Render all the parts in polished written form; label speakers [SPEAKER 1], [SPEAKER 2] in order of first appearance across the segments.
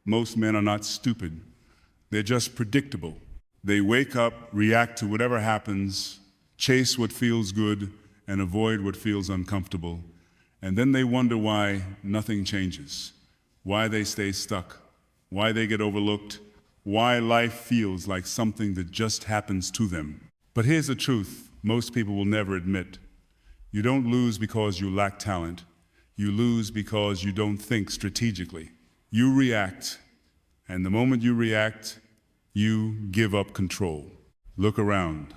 [SPEAKER 1] Most men are not stupid. They're just predictable. They wake up, react to whatever happens, chase what feels good, and avoid what feels uncomfortable. And then they wonder why nothing changes, why they stay stuck, why they get overlooked, why life feels like something that just happens to them. But here's the truth most people will never admit. You don't lose because you lack talent. You lose because you don't think strategically. You react, and the moment you react, you give up control. Look around.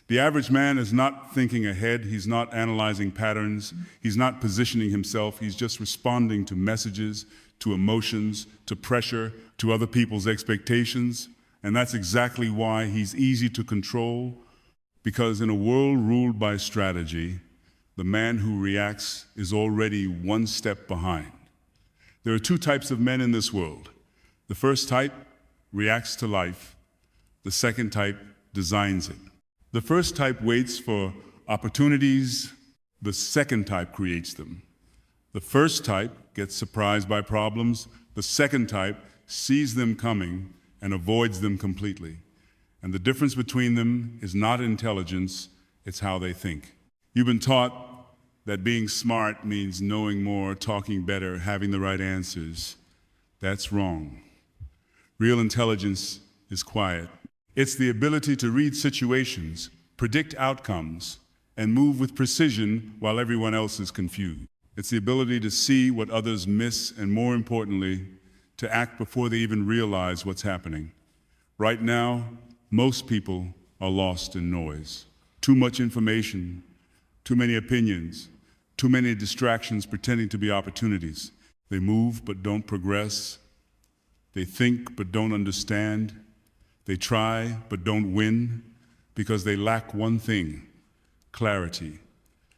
[SPEAKER 1] The average man is not thinking ahead, he's not analyzing patterns, he's not positioning himself, he's just responding to messages, to emotions, to pressure, to other people's expectations. And that's exactly why he's easy to control, because in a world ruled by strategy, the man who reacts is already one step behind. There are two types of men in this world. The first type reacts to life. The second type designs it. The first type waits for opportunities. The second type creates them. The first type gets surprised by problems. The second type sees them coming and avoids them completely. And the difference between them is not intelligence, it's how they think. You've been taught that being smart means knowing more, talking better, having the right answers. That's wrong. Real intelligence is quiet. It's the ability to read situations, predict outcomes, and move with precision while everyone else is confused. It's the ability to see what others miss, and more importantly, to act before they even realize what's happening. Right now, most people are lost in noise. Too much information, too many opinions, too many distractions pretending to be opportunities. They move but don't progress. They think but don't understand. They try but don't win because they lack one thing: clarity.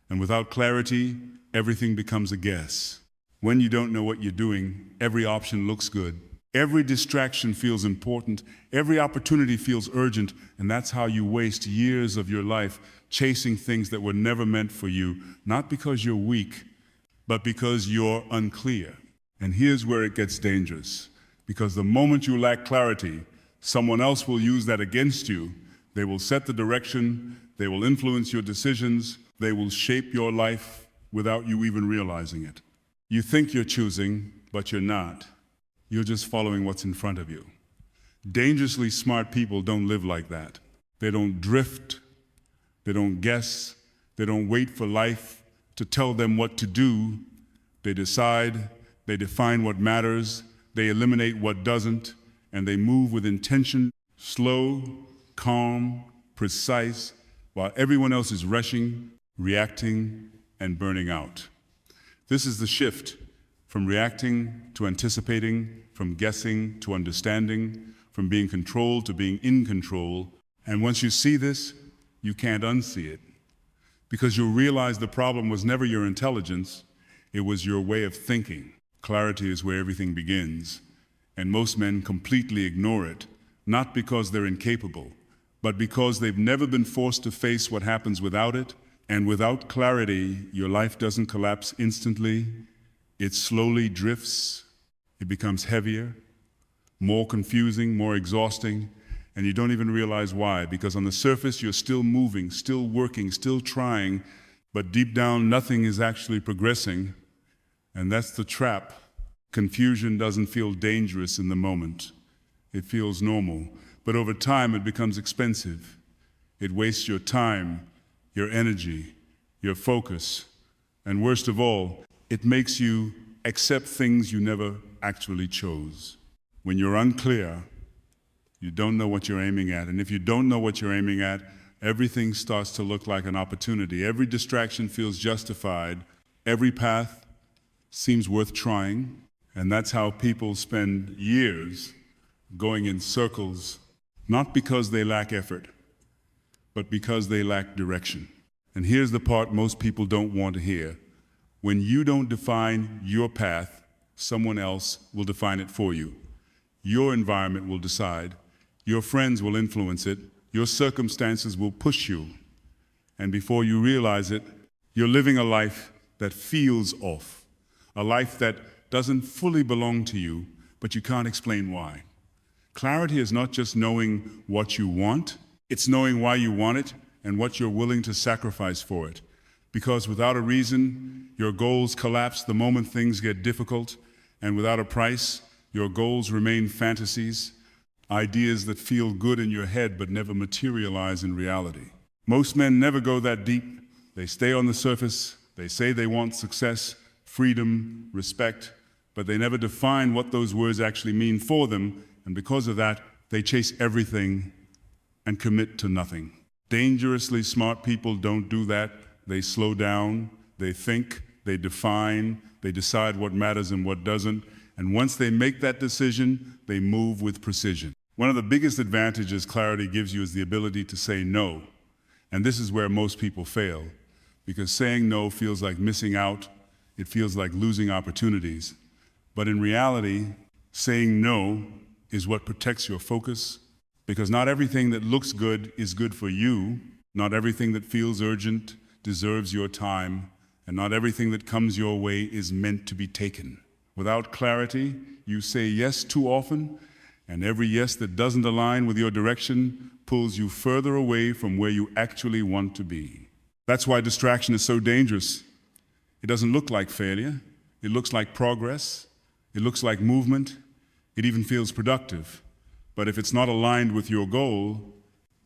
[SPEAKER 1] And without clarity, everything becomes a guess. When you don't know what you're doing, every option looks good. Every distraction feels important. Every opportunity feels urgent. And that's how you waste years of your life chasing things that were never meant for you, not because you're weak, but because you're unclear. And here's where it gets dangerous. Because the moment you lack clarity, someone else will use that against you. They will set the direction, they will influence your decisions, they will shape your life without you even realizing it. You think you're choosing, but you're not. You're just following what's in front of you. Dangerously smart people don't live like that. They don't drift, they don't guess, they don't wait for life to tell them what to do. They decide, they define what matters, they eliminate what doesn't, and they move with intention, slow, calm, precise, while everyone else is rushing, reacting, and burning out. This is the shift from reacting to anticipating, from guessing to understanding, from being controlled to being in control. And once you see this, you can't unsee it, because you'll realize the problem was never your intelligence, it was your way of thinking. Clarity is where everything begins, and most men completely ignore it, not because they're incapable, but because they've never been forced to face what happens without it. And without clarity, your life doesn't collapse instantly. It slowly drifts, it becomes heavier, more confusing, more exhausting, and you don't even realize why, because on the surface you're still moving, still working, still trying, but deep down nothing is actually progressing, and that's the trap. Confusion doesn't feel dangerous in the moment. It feels normal, but over time it becomes expensive. It wastes your time, your energy, your focus, and worst of all, it makes you accept things you never actually chose. When you're unclear, you don't know what you're aiming at, and if you don't know what you're aiming at, everything starts to look like an opportunity. Every distraction feels justified. Every path seems worth trying, and that's how people spend years going in circles, not because they lack effort, but because they lack direction. And here's the part most people don't want to hear. When you don't define your path, someone else will define it for you. Your environment will decide. Your friends will influence it. Your circumstances will push you. And before you realize it, you're living a life that feels off, a life that doesn't fully belong to you, but you can't explain why. Clarity is not just knowing what you want, it's knowing why you want it and what you're willing to sacrifice for it. Because without a reason, your goals collapse the moment things get difficult, and without a price, your goals remain fantasies, ideas that feel good in your head but never materialize in reality. Most men never go that deep. They stay on the surface. They say they want success, freedom, respect, but they never define what those words actually mean for them, and because of that, they chase everything and commit to nothing. Dangerously smart people don't do that. They slow down, they think, they define, they decide what matters and what doesn't, and once they make that decision, they move with precision. One of the biggest advantages clarity gives you is the ability to say no, and this is where most people fail, because saying no feels like missing out, it feels like losing opportunities. But in reality, saying no is what protects your focus, because not everything that looks good is good for you, not everything that feels urgent deserves your time, and not everything that comes your way is meant to be taken. Without clarity, you say yes too often, and every yes that doesn't align with your direction pulls you further away from where you actually want to be. That's why distraction is so dangerous. It doesn't look like failure. It looks like progress. It looks like movement. It even feels productive. But if it's not aligned with your goal,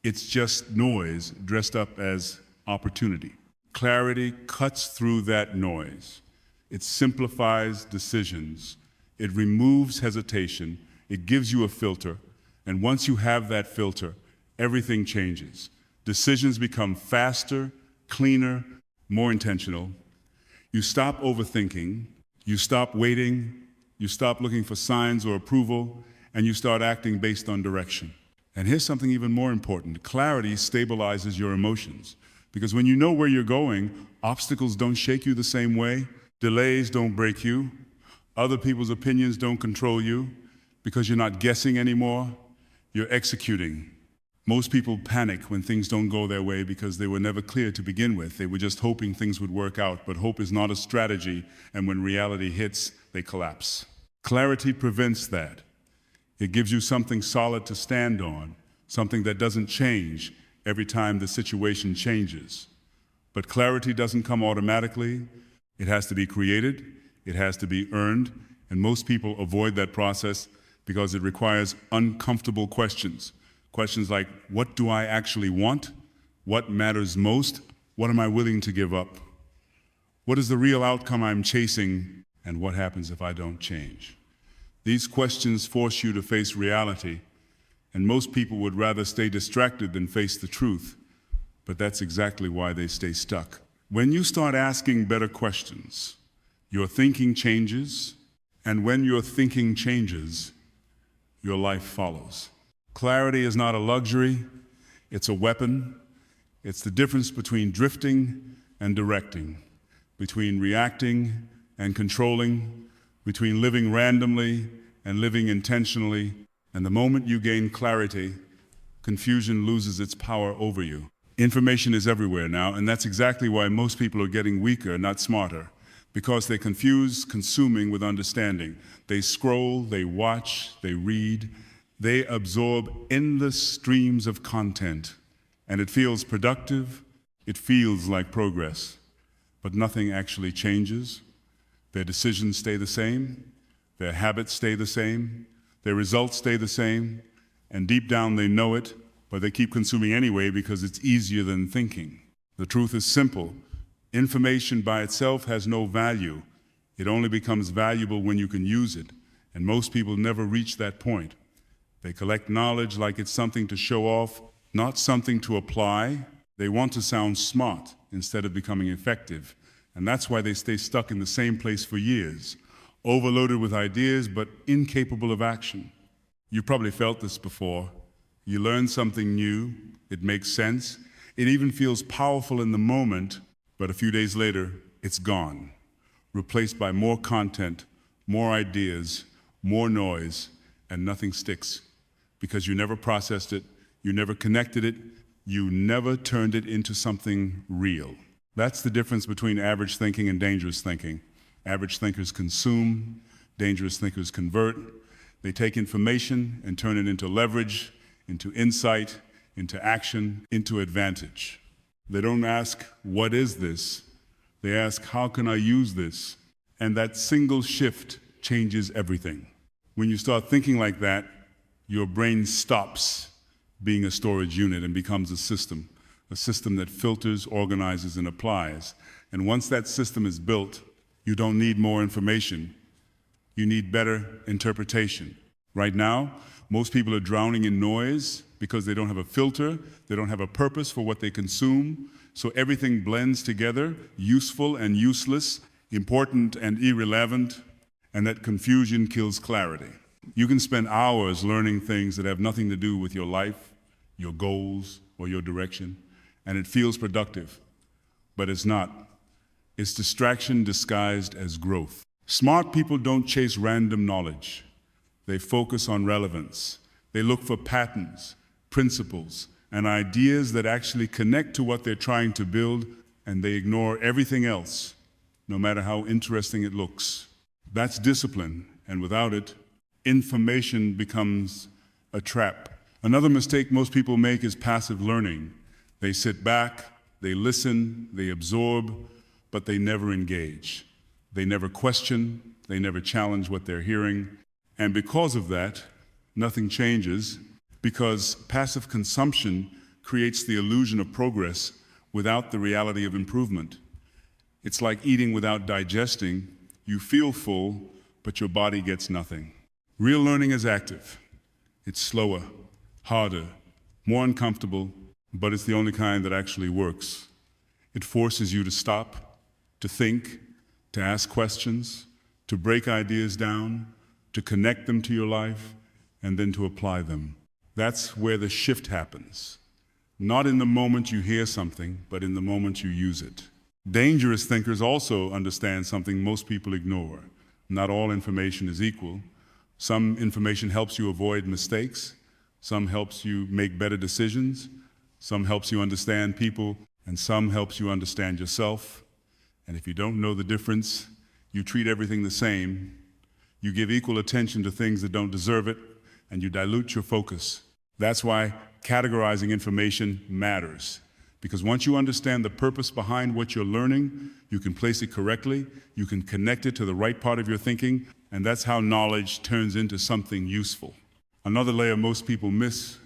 [SPEAKER 1] it's just noise dressed up as opportunity. Clarity cuts through that noise. It simplifies decisions. It removes hesitation. It gives you a filter. And once you have that filter, everything changes. Decisions become faster, cleaner, more intentional. You stop overthinking. You stop waiting. You stop looking for signs or approval, and you start acting based on direction. And here's something even more important. Clarity stabilizes your emotions. Because when you know where you're going, obstacles don't shake you the same way, delays don't break you, other people's opinions don't control you, because you're not guessing anymore, you're executing. Most people panic when things don't go their way because they were never clear to begin with. They were just hoping things would work out, but hope is not a strategy, and when reality hits, they collapse. Clarity prevents that. It gives you something solid to stand on, something that doesn't change every time the situation changes. But clarity doesn't come automatically. It has to be created, it has to be earned, and most people avoid that process because it requires uncomfortable questions. Questions like, what do I actually want? What matters most? What am I willing to give up? What is the real outcome I'm chasing? And what happens if I don't change? These questions force you to face reality, and most people would rather stay distracted than face the truth, but that's exactly why they stay stuck. When you start asking better questions, your thinking changes, and when your thinking changes, your life follows. Clarity is not a luxury, it's a weapon. It's the difference between drifting and directing, between reacting and controlling, between living randomly and living intentionally. And the moment you gain clarity, confusion loses its power over you. Information is everywhere now, and that's exactly why most people are getting weaker, not smarter, because they confuse consuming with understanding. They scroll, they watch, they read, they absorb endless streams of content, and it feels productive, it feels like progress, but nothing actually changes. Their decisions stay the same, their habits stay the same, their results stay the same, and deep down they know it, but they keep consuming anyway because it's easier than thinking. The truth is simple. Information by itself has no value. It only becomes valuable when you can use it, and most people never reach that point. They collect knowledge like it's something to show off, not something to apply. They want to sound smart instead of becoming effective, and that's why they stay stuck in the same place for years, overloaded with ideas but incapable of action. You probably felt this before. You learn something new, it makes sense, it even feels powerful in the moment, but a few days later, it's gone, replaced by more content, more ideas, more noise, and nothing sticks, because you never processed it, you never connected it, you never turned it into something real. That's the difference between average thinking and dangerous thinking. Average thinkers consume, dangerous thinkers convert, They take information and turn it into leverage, into insight, into action, into advantage. They don't ask, what is this? They ask, how can I use this? And that single shift changes everything. When you start thinking like that, your brain stops being a storage unit and becomes a system that filters, organizes, and applies. And once that system is built, you don't need more information. You need better interpretation. Right now, most people are drowning in noise because they don't have a filter, they don't have a purpose for what they consume, so everything blends together, useful and useless, important and irrelevant, and that confusion kills clarity. You can spend hours learning things that have nothing to do with your life, your goals, or your direction, and it feels productive, but it's not. It's distraction disguised as growth. Smart people don't chase random knowledge. They focus on relevance. They look for patterns, principles, and ideas that actually connect to what they're trying to build, and they ignore everything else, no matter how interesting it looks. That's discipline, and without it, information becomes a trap. Another mistake most people make is passive learning. They sit back, they listen, they absorb, but they never engage. They never question, they never challenge what they're hearing. And because of that, nothing changes, because passive consumption creates the illusion of progress without the reality of improvement. It's like eating without digesting. You feel full, but your body gets nothing. Real learning is active. It's slower, harder, more uncomfortable, but it's the only kind that actually works. It forces you to stop, to think, to ask questions, to break ideas down, to connect them to your life, and then to apply them. That's where the shift happens. Not in the moment you hear something, but in the moment you use it. Dangerous thinkers also understand something most people ignore. Not all information is equal. Some information helps you avoid mistakes. Some helps you make better decisions. Some helps you understand people, and some helps you understand yourself. And if you don't know the difference, you treat everything the same. You give equal attention to things that don't deserve it, and you dilute your focus. That's why categorizing information matters. Because once you understand the purpose behind what you're learning, you can place it correctly, you can connect it to the right part of your thinking, and that's how knowledge turns into something useful. Another layer most people miss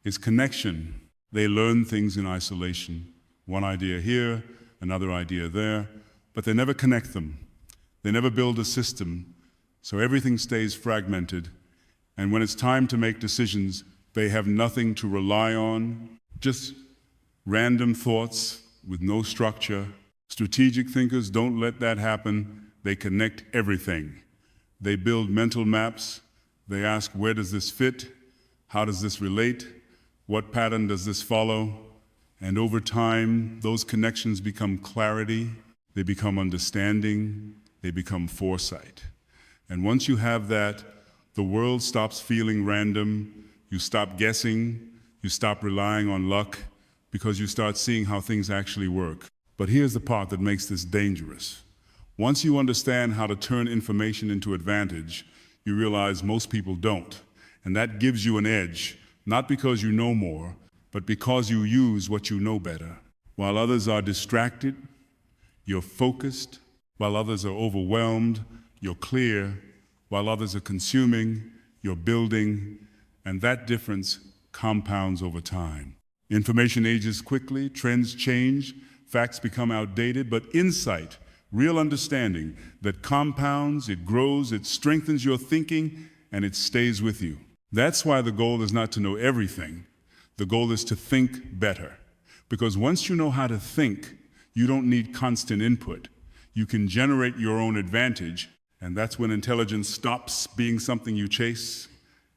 [SPEAKER 1] is connection. They learn things in isolation. One idea here, another idea there, but they never connect them. They never build a system, so everything stays fragmented. And when it's time to make decisions, they have nothing to rely on, just random thoughts with no structure. Strategic thinkers don't let that happen. They connect everything. They build mental maps. They ask, where does this fit? How does this relate? What pattern does this follow? And over time, those connections become clarity, they become understanding, they become foresight. And once you have that, the world stops feeling random, you stop guessing, you stop relying on luck, because you start seeing how things actually work. But here's the part that makes this dangerous. Once you understand how to turn information into advantage, you realize most people don't. And that gives you an edge, not because you know more, but because you use what you know better. While others are distracted, you're focused. While others are overwhelmed, you're clear. While others are consuming, you're building. And that difference compounds over time. Information ages quickly, trends change, facts become outdated, but insight, real understanding that compounds, it grows, it strengthens your thinking, and it stays with you. That's why the goal is not to know everything. The goal is to think better. Because once you know how to think, you don't need constant input. You can generate your own advantage, and that's when intelligence stops being something you chase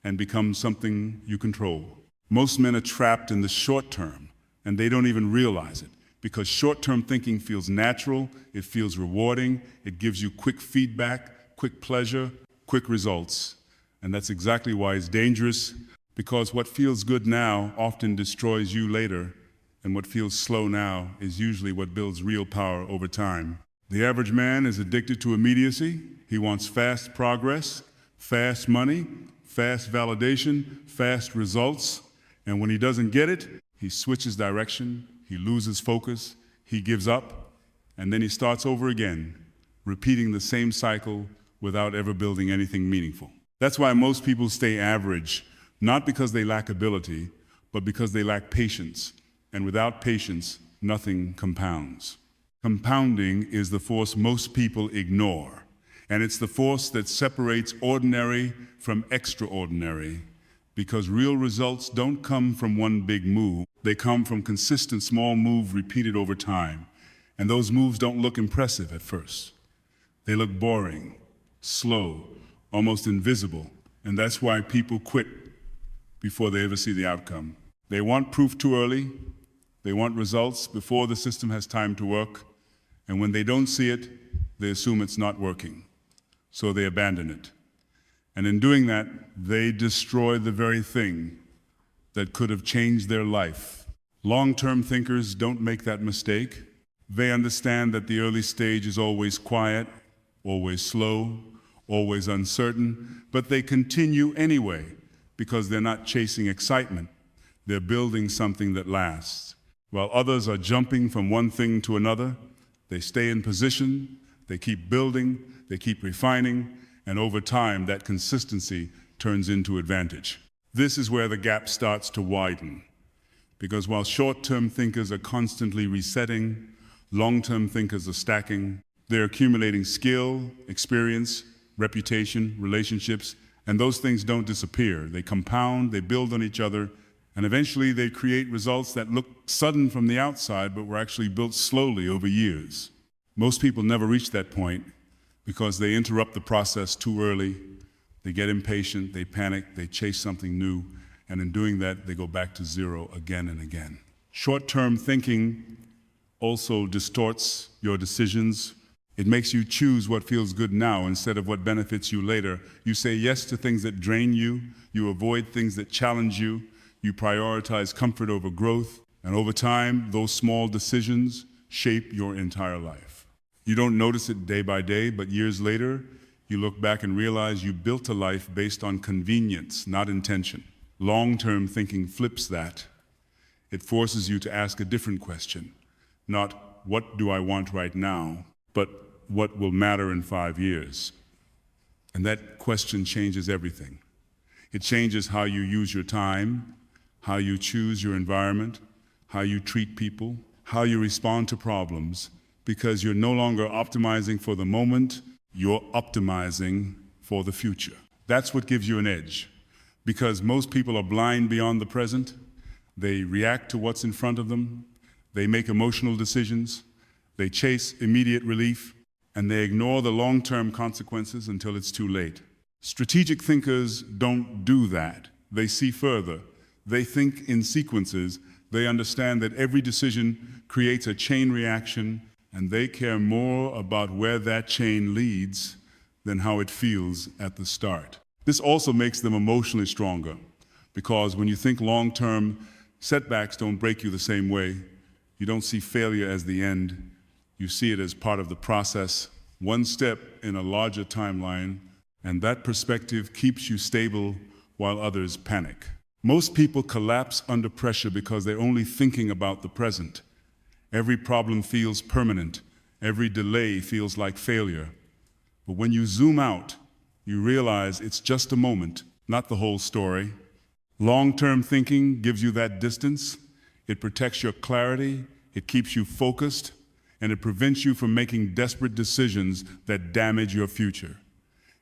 [SPEAKER 1] and becomes something you control. Most men are trapped in the short term, and they don't even realize it, because short-term thinking feels natural, it feels rewarding, it gives you quick feedback, quick pleasure, quick results. And that's exactly why it's dangerous, because what feels good now often destroys you later, and what feels slow now is usually what builds real power over time. The average man is addicted to immediacy. He wants fast progress, fast money, fast validation, fast results, and when he doesn't get it, he switches direction, he loses focus, he gives up, and then he starts over again, repeating the same cycle without ever building anything meaningful. That's why most people stay average, not because they lack ability, but because they lack patience. And without patience, nothing compounds. Compounding is the force most people ignore, and it's the force that separates ordinary from extraordinary, because real results don't come from one big move. They come from consistent small moves repeated over time. And those moves don't look impressive at first. They look boring, slow, almost invisible, and that's why people quit before they ever see the outcome. They want proof too early, they want results before the system has time to work, and when they don't see it, they assume it's not working, so they abandon it. And in doing that, they destroy the very thing that could have changed their life. Long-term thinkers don't make that mistake. They understand that the early stage is always quiet, always slow, always uncertain, but they continue anyway because they're not chasing excitement. They're building something that lasts. While others are jumping from one thing to another, they stay in position, they keep building, they keep refining, and over time that consistency turns into advantage. This is where the gap starts to widen, because while short-term thinkers are constantly resetting, long-term thinkers are stacking. They're accumulating skill, experience, reputation, relationships, and those things don't disappear. They compound, they build on each other, and eventually they create results that look sudden from the outside, but were actually built slowly over years. Most people never reach that point because they interrupt the process too early. They get impatient, they panic, they chase something new, and in doing that, they go back to zero again and again. Short-term thinking also distorts your decisions. It makes you choose what feels good now instead of what benefits you later. You say yes to things that drain you, you avoid things that challenge you, you prioritize comfort over growth, and over time, those small decisions shape your entire life. You don't notice it day by day, but years later, you look back and realize you built a life based on convenience, not intention. Long-term thinking flips that. It forces you to ask a different question. Not, what do I want right now, but what will matter in 5 years? And that question changes everything. It changes how you use your time, how you choose your environment, how you treat people, how you respond to problems, because you're no longer optimizing for the moment, you're optimizing for the future. That's what gives you an edge, because most people are blind beyond the present. They react to what's in front of them. They make emotional decisions, they chase immediate relief, and they ignore the long-term consequences until it's too late. Strategic thinkers don't do that. They see further. They think in sequences. They understand that every decision creates a chain reaction, and they care more about where that chain leads than how it feels at the start. This also makes them emotionally stronger, because when you think long-term, setbacks don't break you the same way. You don't see failure as the end. You see it as part of the process, one step in a larger timeline, and that perspective keeps you stable while others panic. Most people collapse under pressure because they're only thinking about the present. Every problem feels permanent. Every delay feels like failure. But when you zoom out, you realize it's just a moment, not the whole story. Long-term thinking gives you that distance. It protects your clarity, it keeps you focused, and it prevents you from making desperate decisions that damage your future.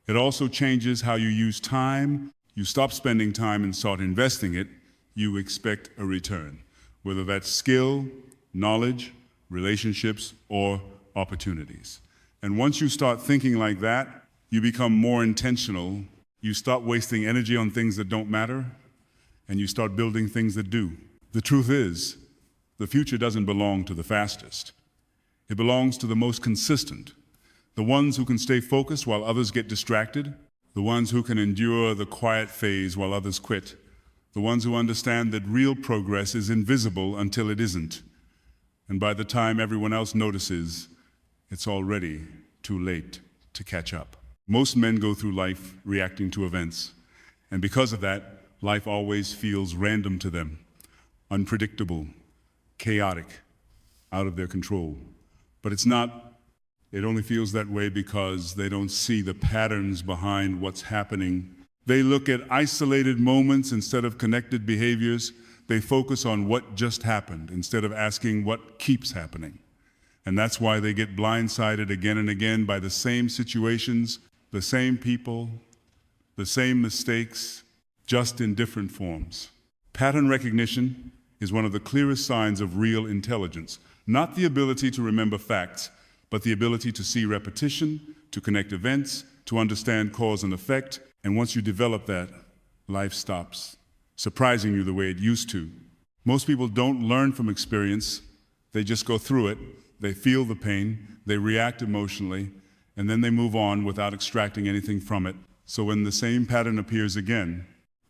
[SPEAKER 1] It also changes how you use time. You stop spending time and start investing it. You expect a return, whether that's skill, knowledge, relationships, or opportunities. And once you start thinking like that, you become more intentional. You stop wasting energy on things that don't matter, and you start building things that do. The truth is, the future doesn't belong to the fastest. It belongs to the most consistent, the ones who can stay focused while others get distracted, the ones who can endure the quiet phase while others quit, the ones who understand that real progress is invisible until it isn't. And by the time everyone else notices, it's already too late to catch up. Most men go through life reacting to events, And because of that, life always feels random to them, unpredictable, chaotic, out of their control. But it's not. It only feels that way because they don't see the patterns behind what's happening. They look at isolated moments instead of connected behaviors. They focus on what just happened instead of asking what keeps happening. And that's why they get blindsided again and again by the same situations, the same people, the same mistakes, just in different forms. Pattern recognition is one of the clearest signs of real intelligence. Not the ability to remember facts, but the ability to see repetition, to connect events, to understand cause and effect. And once you develop that, life stops surprising you the way it used to. Most people don't learn from experience. They just go through it. They feel the pain. They react emotionally. And then they move on without extracting anything from it. So when the same pattern appears again,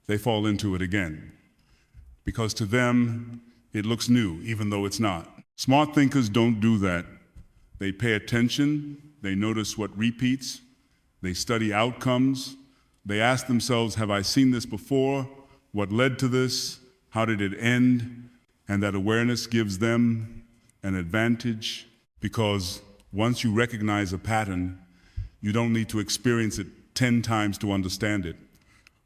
[SPEAKER 1] they fall into it again. Because to them, it looks new, even though it's not. Smart thinkers don't do that. They pay attention, they notice what repeats, they study outcomes, they ask themselves, have I seen this before? What led to this? How did it end? And that awareness gives them an advantage because once you recognize a pattern, you don't need to experience it 10 times to understand it.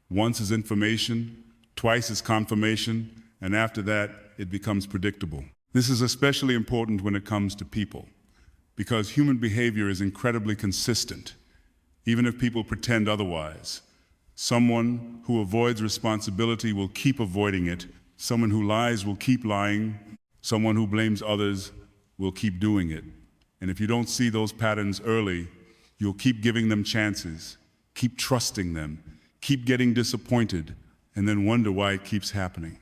[SPEAKER 1] Once is information, twice is confirmation, and after that, it becomes predictable. This is especially important when it comes to people, because human behavior is incredibly consistent, even if people pretend otherwise. Someone who avoids responsibility will keep avoiding it. Someone who lies will keep lying. Someone who blames others will keep doing it. And if you don't see those patterns early, you'll keep giving them chances, keep trusting them, keep getting disappointed, and then wonder why it keeps happening.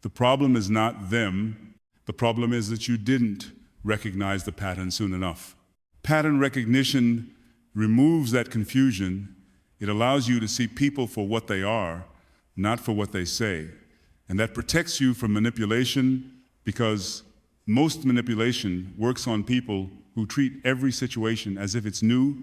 [SPEAKER 1] The problem is not them. The problem is that you didn't recognize the pattern soon enough. Pattern recognition removes that confusion. It allows you to see people for what they are, not for what they say. And that protects you from manipulation because most manipulation works on people who treat every situation as if it's new.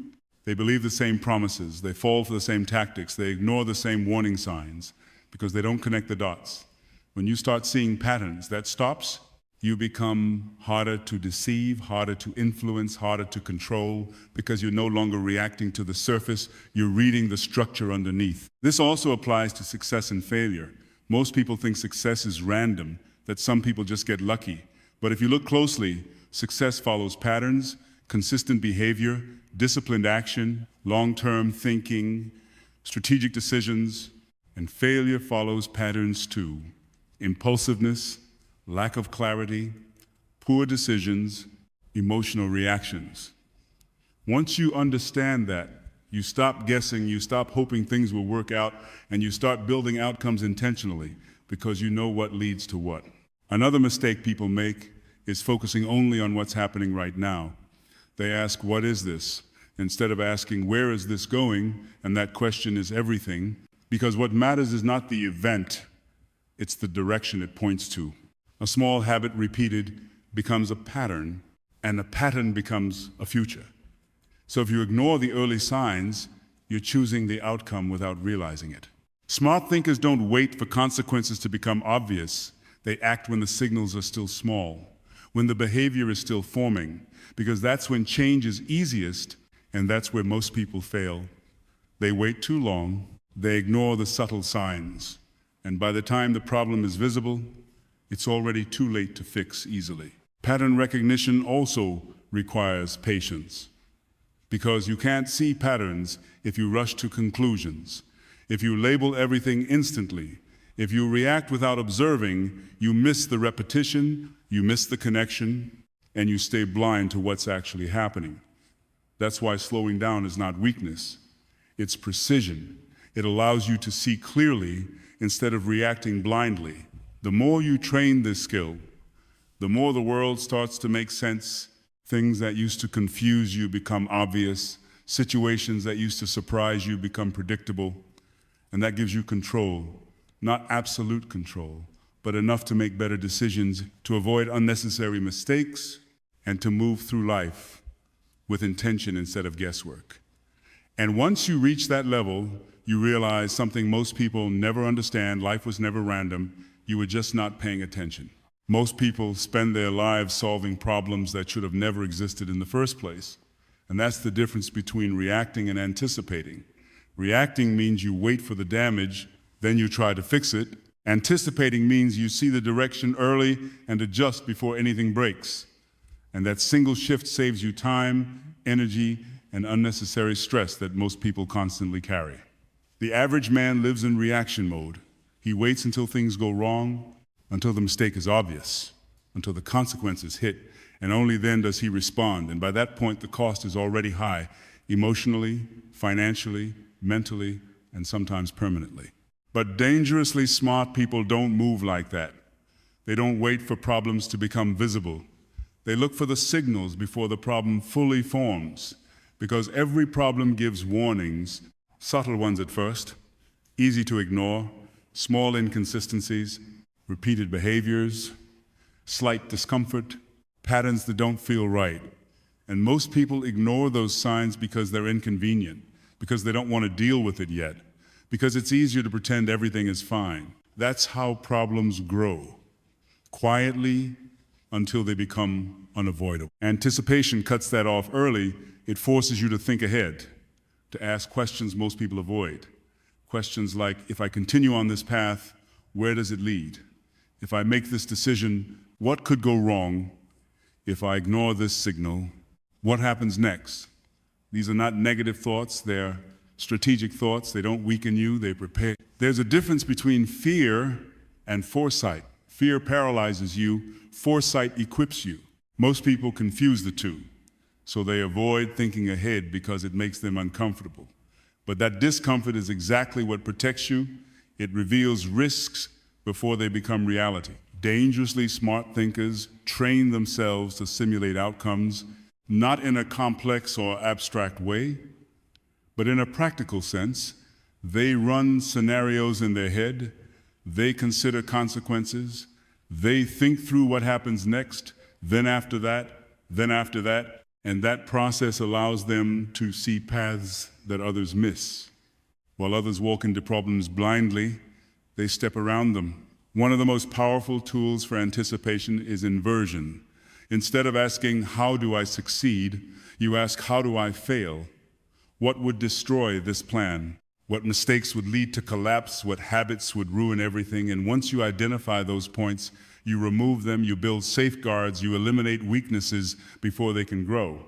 [SPEAKER 1] They believe the same promises. They fall for the same tactics. They ignore the same warning signs because they don't connect the dots. When you start seeing patterns, that stops. You become harder to deceive, harder to influence, harder to control, because you're no longer reacting to the surface, you're reading the structure underneath. This also applies to success and failure. Most people think success is random, that some people just get lucky. But if you look closely, success follows patterns, consistent behavior, disciplined action, long-term thinking, strategic decisions, and failure follows patterns too. Impulsiveness, lack of clarity, poor decisions, emotional reactions. Once you understand that, you stop guessing, you stop hoping things will work out, and you start building outcomes intentionally because you know what leads to what. Another mistake people make is focusing only on what's happening right now. They ask, what is this? Instead of asking, where is this going? And that question is everything, because what matters is not the event, it's the direction it points to. A small habit repeated becomes a pattern, and a pattern becomes a future. So if you ignore the early signs, you're choosing the outcome without realizing it. Smart thinkers don't wait for consequences to become obvious. They act when the signals are still small, when the behavior is still forming, because that's when change is easiest, and that's where most people fail. They wait too long, they ignore the subtle signs, and by the time the problem is visible, it's already too late to fix easily. Pattern recognition also requires patience, because you can't see patterns if you rush to conclusions. If you label everything instantly, if you react without observing, you miss the repetition, you miss the connection, and you stay blind to what's actually happening. That's why slowing down is not weakness, it's precision. It allows you to see clearly instead of reacting blindly. The more you train this skill, the more the world starts to make sense. Things that used to confuse you become obvious. Situations that used to surprise you become predictable. And that gives you control, not absolute control, but enough to make better decisions, to avoid unnecessary mistakes, and to move through life with intention instead of guesswork. And once you reach that level, you realize something most people never understand: life was never random, you were just not paying attention. Most people spend their lives solving problems that should have never existed in the first place. And that's the difference between reacting and anticipating. Reacting means you wait for the damage, then you try to fix it. Anticipating means you see the direction early and adjust before anything breaks. And that single shift saves you time, energy, and unnecessary stress that most people constantly carry. The average man lives in reaction mode. He waits until things go wrong, until the mistake is obvious, until the consequences hit, and only then does he respond. And by that point, the cost is already high, emotionally, financially, mentally, and sometimes permanently. But dangerously smart people don't move like that. They don't wait for problems to become visible. They look for the signals before the problem fully forms, because every problem gives warnings, subtle ones at first, easy to ignore, small inconsistencies, repeated behaviors, slight discomfort, patterns that don't feel right. And most people ignore those signs because they're inconvenient, because they don't want to deal with it yet, because it's easier to pretend everything is fine. That's how problems grow, quietly until they become unavoidable. Anticipation cuts that off early. It forces you to think ahead, to ask questions most people avoid. Questions like, if I continue on this path, where does it lead? If I make this decision, what could go wrong? If I ignore this signal, what happens next? These are not negative thoughts, they're strategic thoughts. They don't weaken you, they prepare. There's a difference between fear and foresight. Fear paralyzes you, foresight equips you. Most people confuse the two, so they avoid thinking ahead because it makes them uncomfortable. But that discomfort is exactly what protects you. It reveals risks before they become reality. Dangerously smart thinkers train themselves to simulate outcomes, not in a complex or abstract way, but in a practical sense. They run scenarios in their head, they consider consequences, they think through what happens next, then after that, and that process allows them to see paths that others miss. While others walk into problems blindly, they step around them. One of the most powerful tools for anticipation is inversion. Instead of asking, how do I succeed, you ask, how do I fail? What would destroy this plan? What mistakes would lead to collapse? What habits would ruin everything? And once you identify those points, you remove them, you build safeguards, you eliminate weaknesses before they can grow.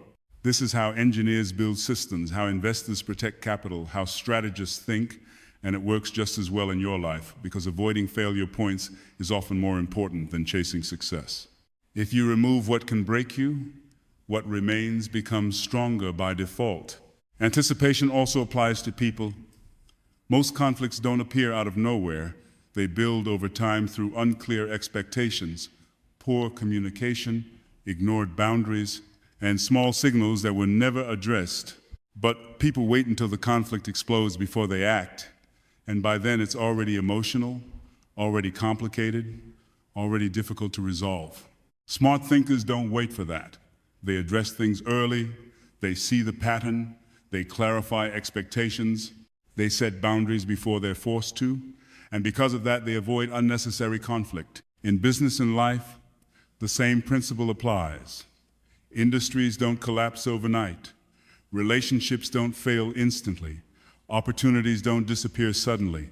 [SPEAKER 1] This is how engineers build systems, how investors protect capital, how strategists think, and it works just as well in your life, because avoiding failure points is often more important than chasing success. If you remove what can break you, what remains becomes stronger by default. Anticipation also applies to people. Most conflicts don't appear out of nowhere. They build over time through unclear expectations, poor communication, ignored boundaries, and small signals that were never addressed. But people wait until the conflict explodes before they act. And by then it's already emotional, already complicated, already difficult to resolve. Smart thinkers don't wait for that. They address things early, they see the pattern, they clarify expectations, they set boundaries before they're forced to, and because of that, they avoid unnecessary conflict. In business and life, the same principle applies. Industries don't collapse overnight. Relationships don't fail instantly. Opportunities don't disappear suddenly.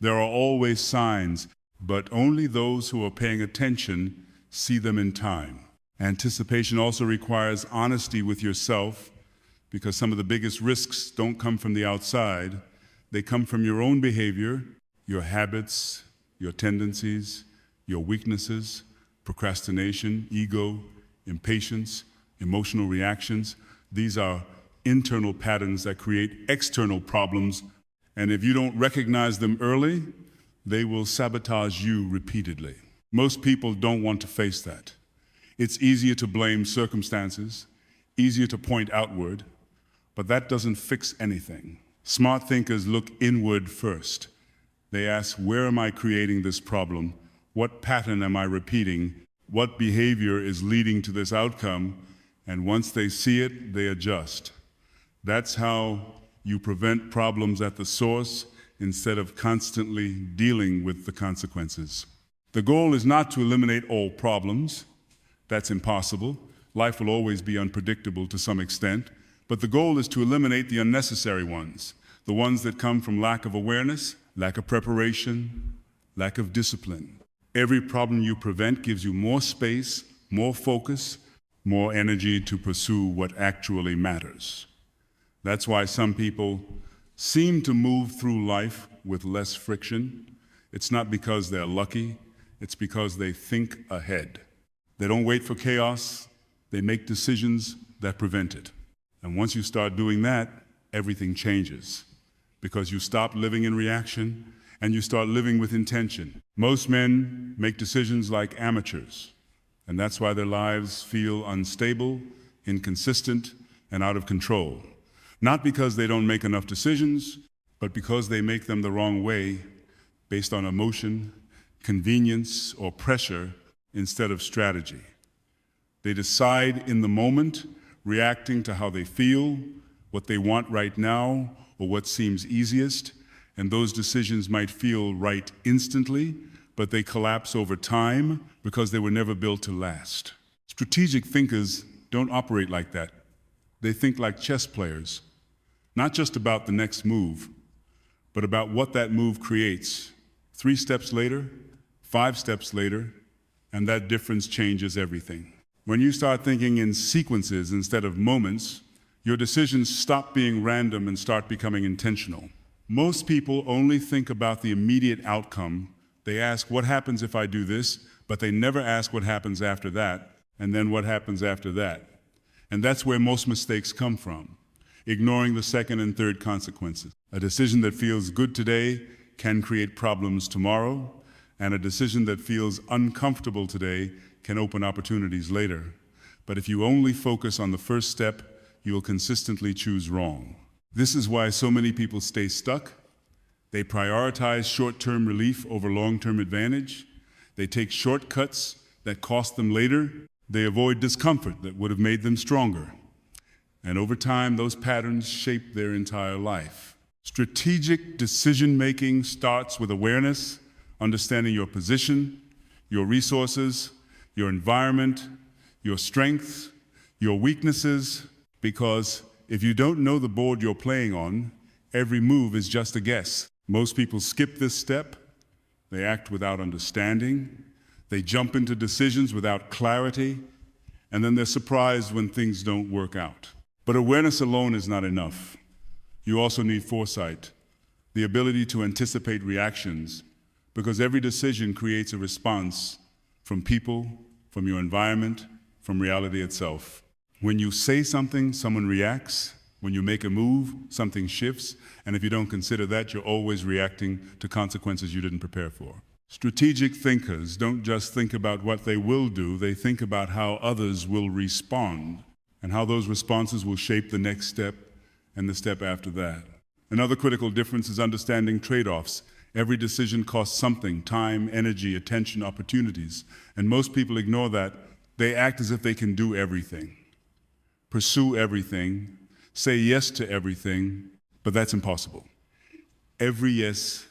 [SPEAKER 1] There are always signs, but only those who are paying attention see them in time. Anticipation also requires honesty with yourself, because some of the biggest risks don't come from the outside. They come from your own behavior, your habits, your tendencies, your weaknesses, procrastination, ego, impatience, emotional reactions. These are internal patterns that create external problems, and if you don't recognize them early, they will sabotage you repeatedly. Most people don't want to face that. It's easier to blame circumstances, easier to point outward, but that doesn't fix anything. Smart thinkers look inward first. They ask, where am I creating this problem? What pattern am I repeating? What behavior is leading to this outcome? And once they see it, they adjust. That's how You prevent problems at the source instead of constantly dealing with the consequences. The goal is not to eliminate all problems. That's impossible. Life will always be unpredictable to some extent, but the goal is to eliminate the unnecessary ones, the ones that come from lack of awareness, lack of preparation, lack of discipline. Every problem you prevent gives you more space, more focus, more energy to pursue what actually matters. That's why some people seem to move through life with less friction. It's not because they're lucky, it's because they think ahead. They don't wait for chaos, they make decisions that prevent it. And once you start doing that, everything changes, because you stop living in reaction and you start living with intention. Most men make decisions like amateurs, and that's why their lives feel unstable, inconsistent, and out of control. Not because they don't make enough decisions, but because they make them the wrong way, based on emotion, convenience, or pressure instead of strategy. They decide in the moment, reacting to how they feel, what they want right now, or what seems easiest, and those decisions might feel right instantly, but they collapse over time because they were never built to last. Strategic thinkers don't operate like that. They think like chess players, not just about the next move, but about what that move creates. 3 steps later, 5 steps later, and that difference changes everything. When you start thinking in sequences instead of moments, your decisions stop being random and start becoming intentional. Most people only think about the immediate outcome. They ask, what happens if I do this? But they never ask what happens after that, and then what happens after that. And that's where most mistakes come from, ignoring the second and third consequences. A decision that feels good today can create problems tomorrow, and a decision that feels uncomfortable today can open opportunities later. But if you only focus on the first step, you will consistently choose wrong. This is why so many people stay stuck. They prioritize short-term relief over long-term advantage. They take shortcuts that cost them later. They avoid discomfort that would have made them stronger. And over time, those patterns shape their entire life. Strategic decision-making starts with awareness, understanding your position, your resources, your environment, your strengths, your weaknesses, because if you don't know the board you're playing on, every move is just a guess. Most people skip this step. They act without understanding. They jump into decisions without clarity, and then they're surprised when things don't work out. But awareness alone is not enough. You also need foresight, the ability to anticipate reactions, because every decision creates a response from people, from your environment, from reality itself. When you say something, someone reacts. When you make a move, something shifts. And if you don't consider that, you're always reacting to consequences you didn't prepare for. Strategic thinkers don't just think about what they will do, they think about how others will respond and how those responses will shape the next step and the step after that. Another critical difference is understanding trade-offs. Every decision costs something: time, energy, attention, opportunities. And most people ignore that. They act as if they can do everything, pursue everything, say yes to everything, but that's impossible. Every yes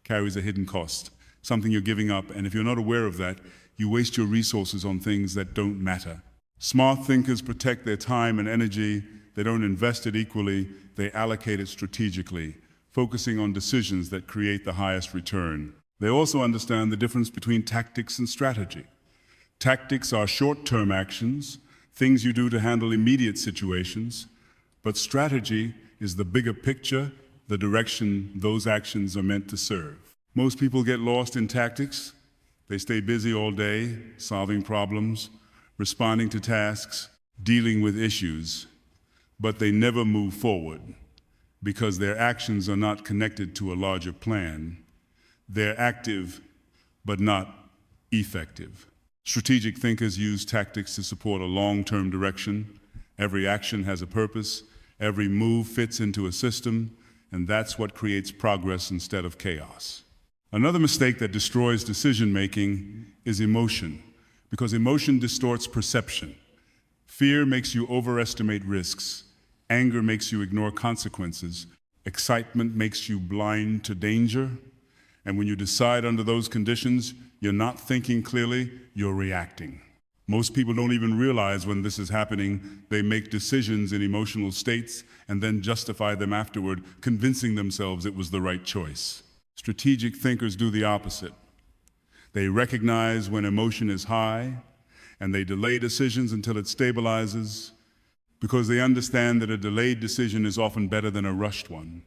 [SPEAKER 1] carries a hidden cost, something you're giving up, and if you're not aware of that, you waste your resources on things that don't matter. Smart thinkers protect their time and energy. They don't invest it equally, they allocate it strategically, focusing on decisions that create the highest return. They also understand the difference between tactics and strategy. Tactics are short-term actions, things you do to handle immediate situations, but strategy is the bigger picture, the direction those actions are meant to serve. Most people get lost in tactics. They stay busy all day, solving problems, responding to tasks, dealing with issues, but they never move forward because their actions are not connected to a larger plan. They're active, but not effective. Strategic thinkers use tactics to support a long-term direction. Every action has a purpose. Every move fits into a system, and that's what creates progress instead of chaos. Another mistake that destroys decision-making is emotion, because emotion distorts perception. Fear makes you overestimate risks. Anger makes you ignore consequences. Excitement makes you blind to danger. And when you decide under those conditions, you're not thinking clearly, you're reacting. Most people don't even realize when this is happening. They make decisions in emotional states and then justify them afterward, convincing themselves it was the right choice. Strategic thinkers do the opposite. They recognize when emotion is high, and they delay decisions until it stabilizes, because they understand that a delayed decision is often better than a rushed one.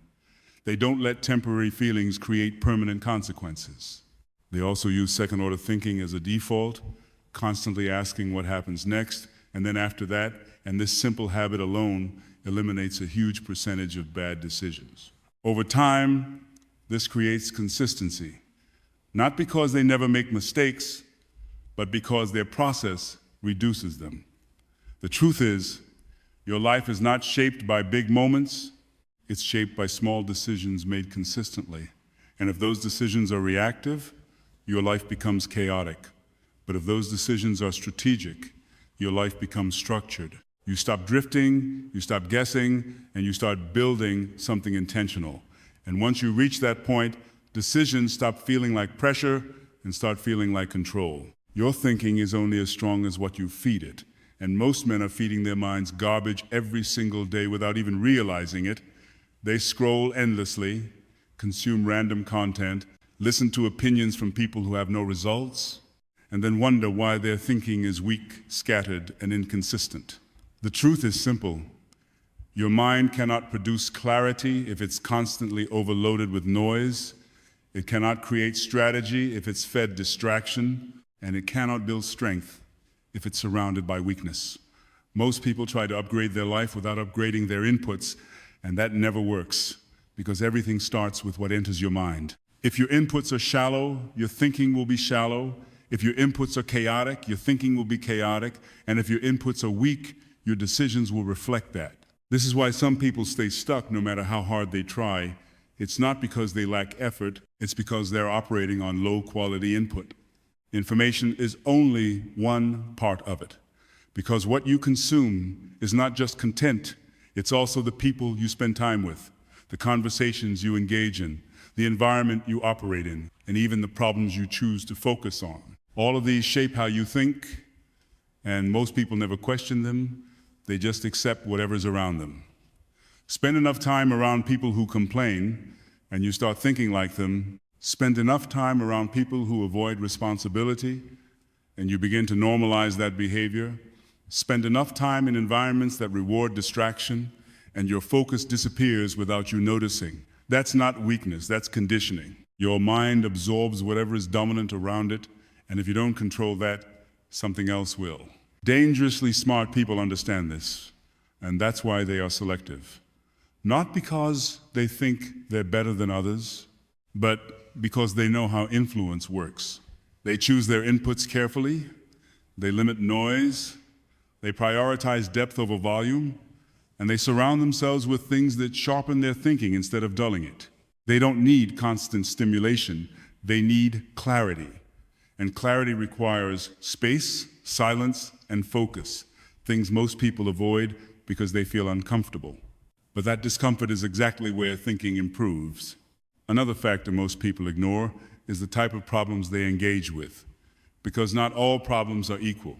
[SPEAKER 1] They don't let temporary feelings create permanent consequences. They also use second-order thinking as a default, constantly asking what happens next, and then after that, and this simple habit alone eliminates a huge percentage of bad decisions. Over time, this creates consistency, not because they never make mistakes, but because their process reduces them. The truth is, your life is not shaped by big moments, it's shaped by small decisions made consistently. And if those decisions are reactive, your life becomes chaotic. But if those decisions are strategic, your life becomes structured. You stop drifting, you stop guessing, and you start building something intentional. And once you reach that point, decisions stop feeling like pressure and start feeling like control. Your thinking is only as strong as what you feed it. And most men are feeding their minds garbage every single day without even realizing it. They scroll endlessly, consume random content, listen to opinions from people who have no results, and then wonder why their thinking is weak, scattered, and inconsistent. The truth is simple. Your mind cannot produce clarity if it's constantly overloaded with noise. It cannot create strategy if it's fed distraction, and it cannot build strength if it's surrounded by weakness. Most people try to upgrade their life without upgrading their inputs, and that never works, because everything starts with what enters your mind. If your inputs are shallow, your thinking will be shallow. If your inputs are chaotic, your thinking will be chaotic. And if your inputs are weak, your decisions will reflect that. This is why some people stay stuck no matter how hard they try. It's not because they lack effort, it's because they're operating on low-quality input. Information is only one part of it, because what you consume is not just content, it's also the people you spend time with, the conversations you engage in, the environment you operate in, and even the problems you choose to focus on. All of these shape how you think, and most people never question them. They just accept whatever's around them. Spend enough time around people who complain, and you start thinking like them. Spend enough time around people who avoid responsibility, and you begin to normalize that behavior. Spend enough time in environments that reward distraction, and your focus disappears without you noticing. That's not weakness, that's conditioning. Your mind absorbs whatever is dominant around it, and if you don't control that, something else will. Dangerously smart people understand this, and that's why they are selective. Not because they think they're better than others, but because they know how influence works. They choose their inputs carefully, they limit noise, they prioritize depth over volume, and they surround themselves with things that sharpen their thinking instead of dulling it. They don't need constant stimulation, they need clarity. And clarity requires space, silence, and focus, things most people avoid because they feel uncomfortable. But that discomfort is exactly where thinking improves. Another factor most people ignore is the type of problems they engage with, because not all problems are equal.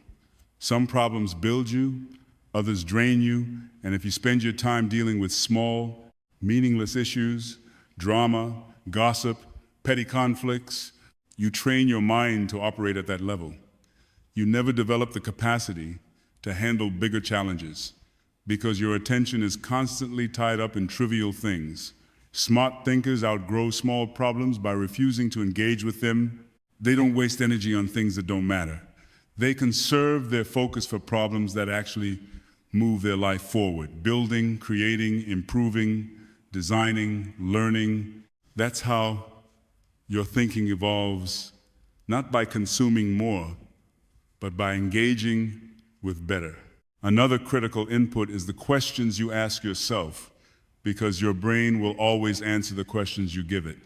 [SPEAKER 1] Some problems build you, others drain you, and if you spend your time dealing with small, meaningless issues, drama, gossip, petty conflicts, you train your mind to operate at that level. You never develop the capacity to handle bigger challenges because your attention is constantly tied up in trivial things. Smart thinkers outgrow small problems by refusing to engage with them. They don't waste energy on things that don't matter. They conserve their focus for problems that actually move their life forward, building, creating, improving, designing, learning. That's how your thinking evolves, not by consuming more, but by engaging with better. Another critical input is the questions you ask yourself, because your brain will always answer the questions you give it.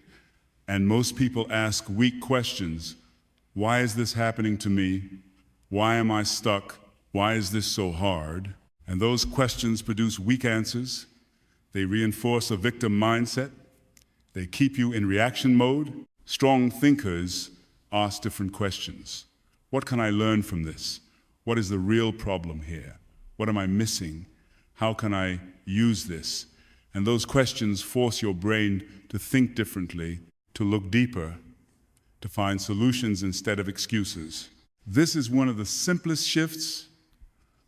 [SPEAKER 1] And most people ask weak questions. Why is this happening to me? Why am I stuck? Why is this so hard? And those questions produce weak answers. They reinforce a victim mindset. They keep you in reaction mode. Strong thinkers ask different questions. What can I learn from this? What is the real problem here? What am I missing? How can I use this? And those questions force your brain to think differently, to look deeper, to find solutions instead of excuses. This is one of the simplest shifts,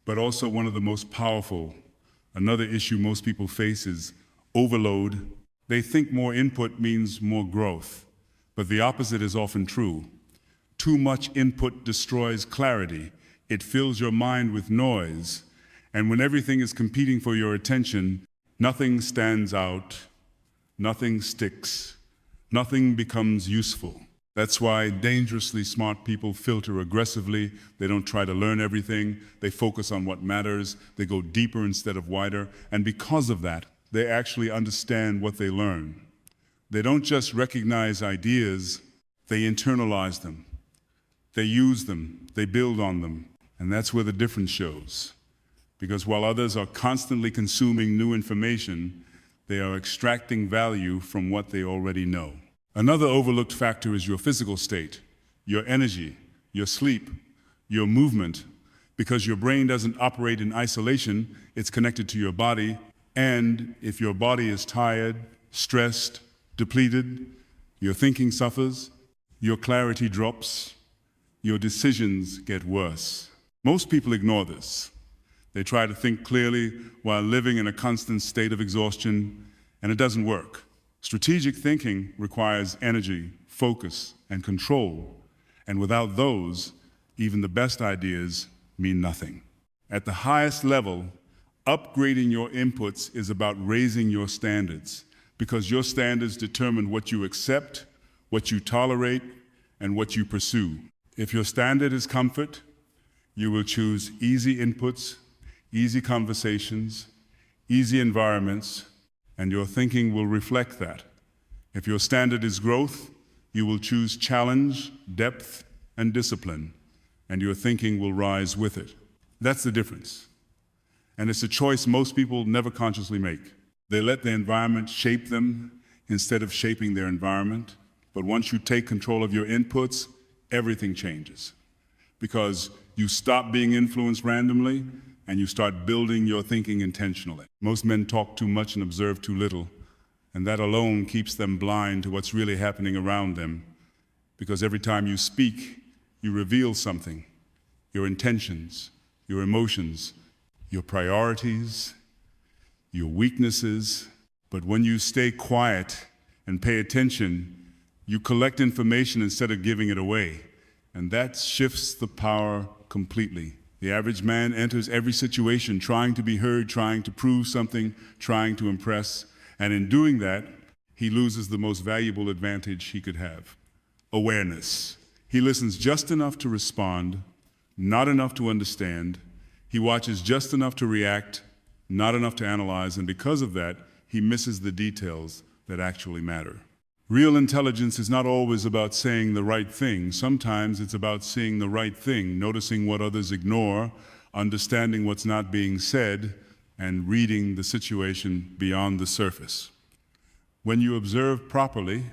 [SPEAKER 1] but also one of the most powerful. Another issue most people face is overload. They think more input means more growth, but the opposite is often true. Too much input destroys clarity. It fills your mind with noise, and when everything is competing for your attention, nothing stands out, nothing sticks, nothing becomes useful. That's why dangerously smart people filter aggressively. They don't try to learn everything. They focus on what matters. They go deeper instead of wider. And because of that, they actually understand what they learn. They don't just recognize ideas, they internalize them. They use them, they build on them. And that's where the difference shows. Because while others are constantly consuming new information, they are extracting value from what they already know. Another overlooked factor is your physical state, your energy, your sleep, your movement. Because your brain doesn't operate in isolation, it's connected to your body. And if your body is tired, stressed, depleted, your thinking suffers, your clarity drops, your decisions get worse. Most people ignore this. They try to think clearly while living in a constant state of exhaustion, and it doesn't work. Strategic thinking requires energy, focus, and control, and without those, even the best ideas mean nothing. At the highest level, upgrading your inputs is about raising your standards, because your standards determine what you accept, what you tolerate, and what you pursue. If your standard is comfort, you will choose easy inputs, easy conversations, easy environments, and your thinking will reflect that. If your standard is growth, you will choose challenge, depth, and discipline, and your thinking will rise with it. That's the difference. And it's a choice most people never consciously make. They let the environment shape them instead of shaping their environment. But once you take control of your inputs, everything changes. Because you stop being influenced randomly, and you start building your thinking intentionally. Most men talk too much and observe too little, and that alone keeps them blind to what's really happening around them. Because every time you speak, you reveal something, your intentions, your emotions, your priorities, your weaknesses. But when you stay quiet and pay attention, you collect information instead of giving it away, and that shifts the power completely. The average man enters every situation trying to be heard, trying to prove something, trying to impress, and in doing that, he loses the most valuable advantage he could have: awareness. He listens just enough to respond, not enough to understand. He watches just enough to react, not enough to analyze, and because of that, he misses the details that actually matter. Real intelligence is not always about saying the right thing. Sometimes it's about seeing the right thing, noticing what others ignore, understanding what's not being said, and reading the situation beyond the surface. When you observe properly,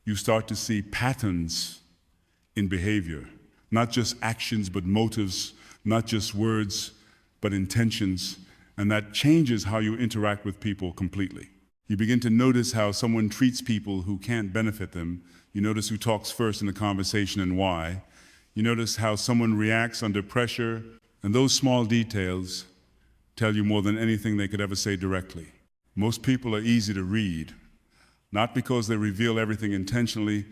[SPEAKER 1] you start to see patterns in behavior, not just actions, but motives, not just words, but intentions, and that changes how you interact with people completely. You begin to notice how someone treats people who can't benefit them. You notice who talks first in the conversation and why. You notice how someone reacts under pressure, and those small details tell you more than anything they could ever say directly. Most people are easy to read, not because they reveal everything intentionally,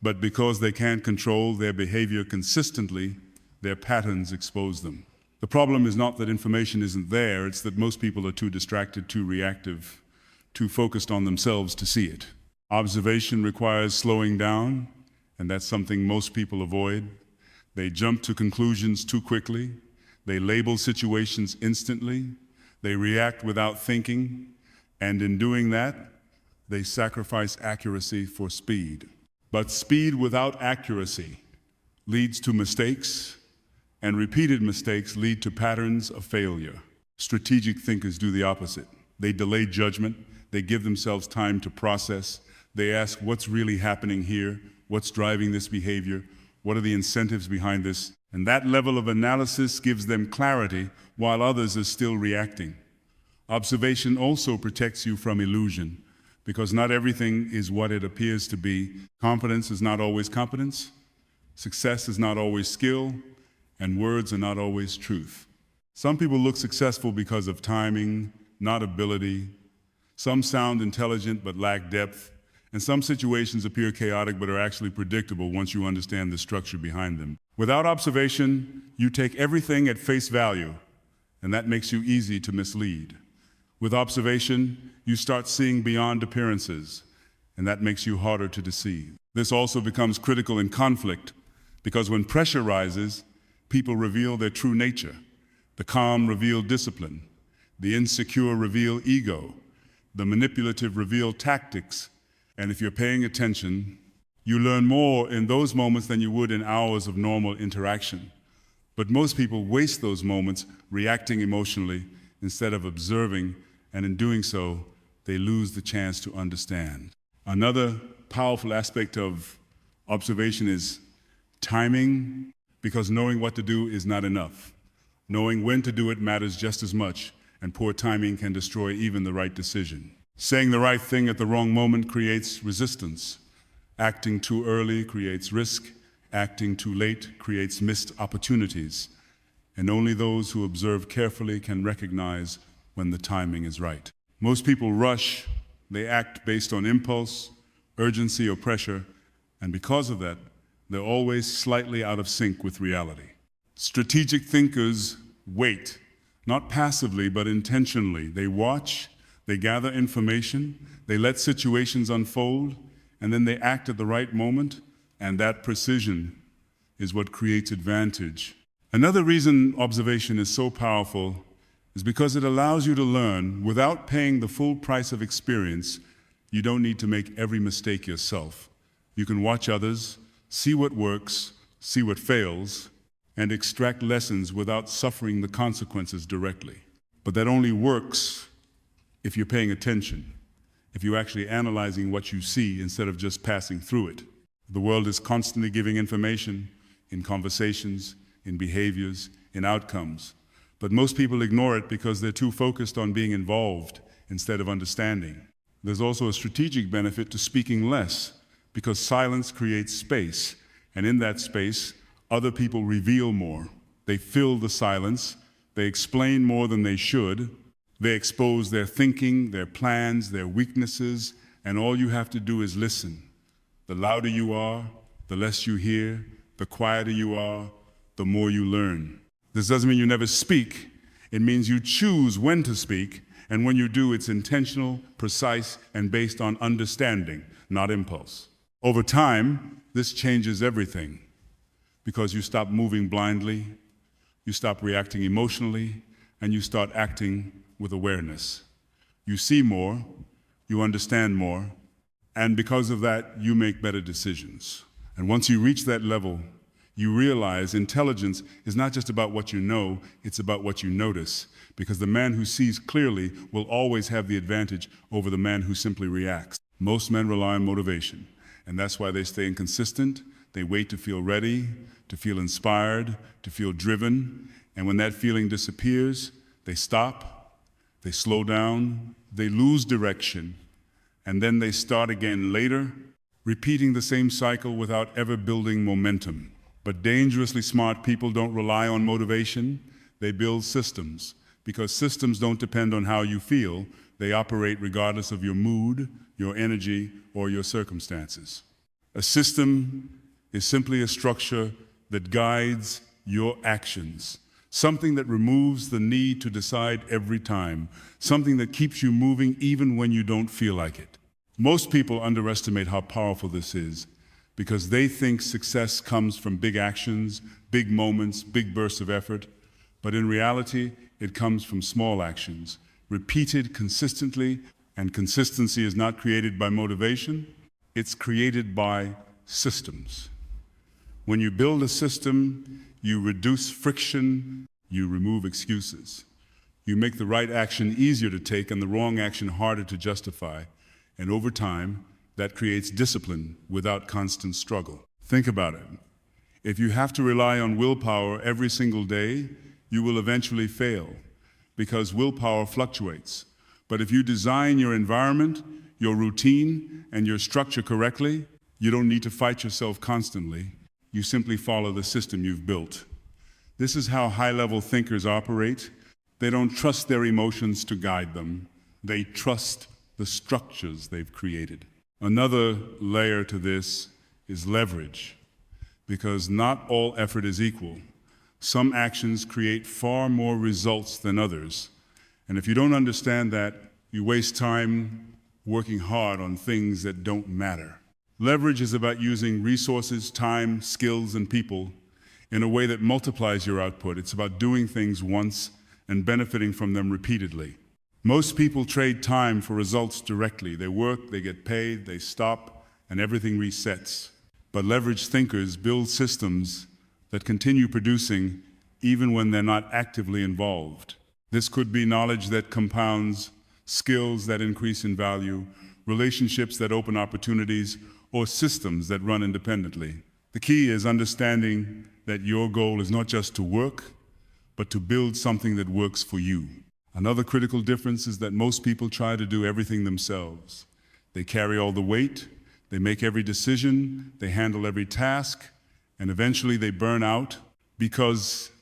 [SPEAKER 1] but because they can't control their behavior consistently. Their patterns expose them. The problem is not that information isn't there, it's that most people are too distracted, too reactive, too focused on themselves to see it. Observation requires slowing down, and that's something most people avoid. They jump to conclusions too quickly. They label situations instantly. They react without thinking, and in doing that, they sacrifice accuracy for speed. But speed without accuracy leads to mistakes, and repeated mistakes lead to patterns of failure. Strategic thinkers do the opposite. They delay judgment, they give themselves time to process, they ask what's really happening here, what's driving this behavior, what are the incentives behind this, and that level of analysis gives them clarity while others are still reacting. Observation also protects you from illusion, because not everything is what it appears to be. Confidence is not always competence, success is not always skill, and words are not always truth. Some people look successful because of timing, not ability. Some sound intelligent but lack depth, and some situations appear chaotic but are actually predictable once you understand the structure behind them. Without observation, you take everything at face value, and that makes you easy to mislead. With observation, you start seeing beyond appearances, and that makes you harder to deceive. This also becomes critical in conflict, because when pressure rises, people reveal their true nature. The calm reveal discipline, the insecure reveal ego, the manipulative reveal tactics, and if you're paying attention, you learn more in those moments than you would in hours of normal interaction. But most people waste those moments reacting emotionally instead of observing, and in doing so, they lose the chance to understand. Another powerful aspect of observation is timing, because knowing what to do is not enough. Knowing when to do it matters just as much, and poor timing can destroy even the right decision. Saying the right thing at the wrong moment creates resistance. Acting too early creates risk. Acting too late creates missed opportunities. And only those who observe carefully can recognize when the timing is right. Most people rush. They act based on impulse, urgency, or pressure, and because of that, they're always slightly out of sync with reality. Strategic thinkers wait, not passively, but intentionally. They watch, they gather information, they let situations unfold, and then they act at the right moment, and that precision is what creates advantage. Another reason observation is so powerful is because it allows you to learn without paying the full price of experience. You don't need to make every mistake yourself. You can watch others, see what works, see what fails, and extract lessons without suffering the consequences directly. But that only works if you're paying attention, if you're actually analyzing what you see instead of just passing through it. The world is constantly giving information in conversations, in behaviors, in outcomes. But most people ignore it because they're too focused on being involved instead of understanding. There's also a strategic benefit to speaking less, because silence creates space, and in that space, other people reveal more. They fill the silence, they explain more than they should, they expose their thinking, their plans, their weaknesses, and all you have to do is listen. The louder you are, the less you hear, the quieter you are, the more you learn. This doesn't mean you never speak, it means you choose when to speak, and when you do, it's intentional, precise, and based on understanding, not impulse. Over time, this changes everything, because you stop moving blindly, you stop reacting emotionally, and you start acting with awareness. You see more, you understand more, and because of that, you make better decisions. And once you reach that level, you realize intelligence is not just about what you know, it's about what you notice, because the man who sees clearly will always have the advantage over the man who simply reacts. Most men rely on motivation, and that's why they stay inconsistent. They wait to feel ready, to feel inspired, to feel driven, and when that feeling disappears, they stop, they slow down, they lose direction, and then they start again later, repeating the same cycle without ever building momentum. But dangerously smart people don't rely on motivation, they build systems, because systems don't depend on how you feel, they operate regardless of your mood, your energy, or your circumstances. A system is simply a structure that guides your actions, something that removes the need to decide every time, something that keeps you moving even when you don't feel like it. Most people underestimate how powerful this is because they think success comes from big actions, big moments, big bursts of effort, but in reality, it comes from small actions, repeated consistently, and consistency is not created by motivation, it's created by systems. When you build a system, you reduce friction, you remove excuses. You make the right action easier to take and the wrong action harder to justify. And over time, that creates discipline without constant struggle. Think about it. If you have to rely on willpower every single day, you will eventually fail because willpower fluctuates. But if you design your environment, your routine, and your structure correctly, you don't need to fight yourself constantly. You simply follow the system you've built. This is how high-level thinkers operate. They don't trust their emotions to guide them. They trust the structures they've created. Another layer to this is leverage, because not all effort is equal. Some actions create far more results than others. And if you don't understand that, you waste time working hard on things that don't matter. Leverage is about using resources, time, skills, and people in a way that multiplies your output. It's about doing things once and benefiting from them repeatedly. Most people trade time for results directly. They work, they get paid, they stop, and everything resets. But leverage thinkers build systems that continue producing even when they're not actively involved. This could be knowledge that compounds, skills that increase in value, relationships that open opportunities, or systems that run independently. The key is understanding that your goal is not just to work, but to build something that works for you. Another critical difference is that most people try to do everything themselves. They carry all the weight, they make every decision, they handle every task, and eventually they burn out because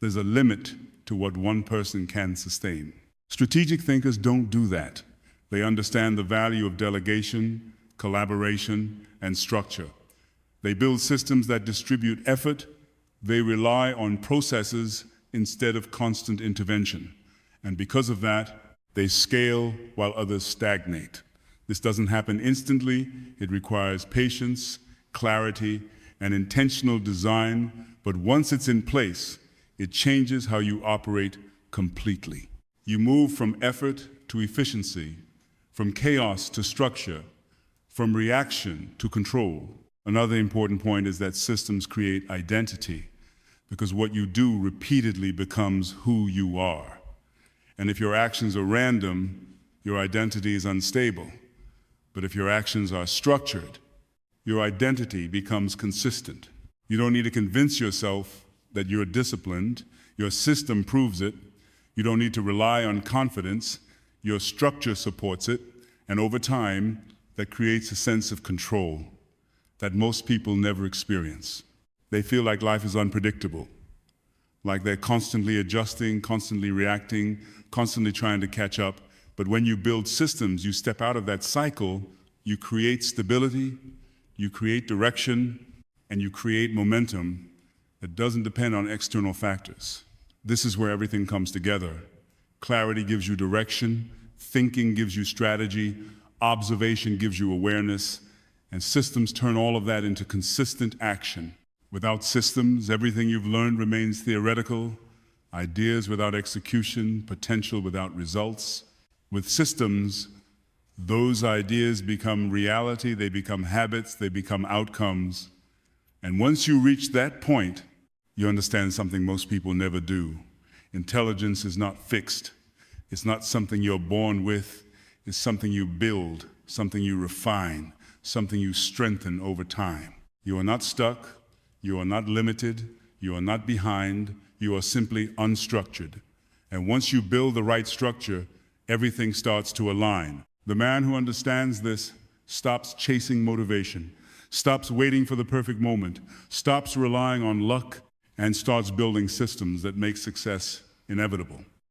[SPEAKER 1] there's a limit to what one person can sustain. Strategic thinkers don't do that. They understand the value of delegation, collaboration, and structure. They build systems that distribute effort. They rely on processes instead of constant intervention. And because of that, they scale while others stagnate. This doesn't happen instantly. It requires patience, clarity, and intentional design. But once it's in place, it changes how you operate completely. You move from effort to efficiency, from chaos to structure, from reaction to control. Another important point is that systems create identity, because what you do repeatedly becomes who you are. And if your actions are random, your identity is unstable. But if your actions are structured, your identity becomes consistent. You don't need to convince yourself that you're disciplined. Your system proves it. You don't need to rely on confidence. Your structure supports it. And over time, that creates a sense of control that most people never experience. They feel like life is unpredictable, like they're constantly adjusting, constantly reacting, constantly trying to catch up. But when you build systems, you step out of that cycle, you create stability, you create direction, and you create momentum that doesn't depend on external factors. This is where everything comes together. Clarity gives you direction, thinking gives you strategy, observation gives you awareness, and systems turn all of that into consistent action. Without systems, everything you've learned remains theoretical, ideas without execution, potential without results. With systems, those ideas become reality, they become habits, they become outcomes. And once you reach that point, you understand something most people never do. Intelligence is not fixed. It's not something you're born with. It's something you build, something you refine, something you strengthen over time. You are not stuck. You are not limited. You are not behind. You are simply unstructured. And once you build the right structure, everything starts to align. The man who understands this stops chasing motivation, stops waiting for the perfect moment, stops relying on luck, and starts building systems that make success inevitable.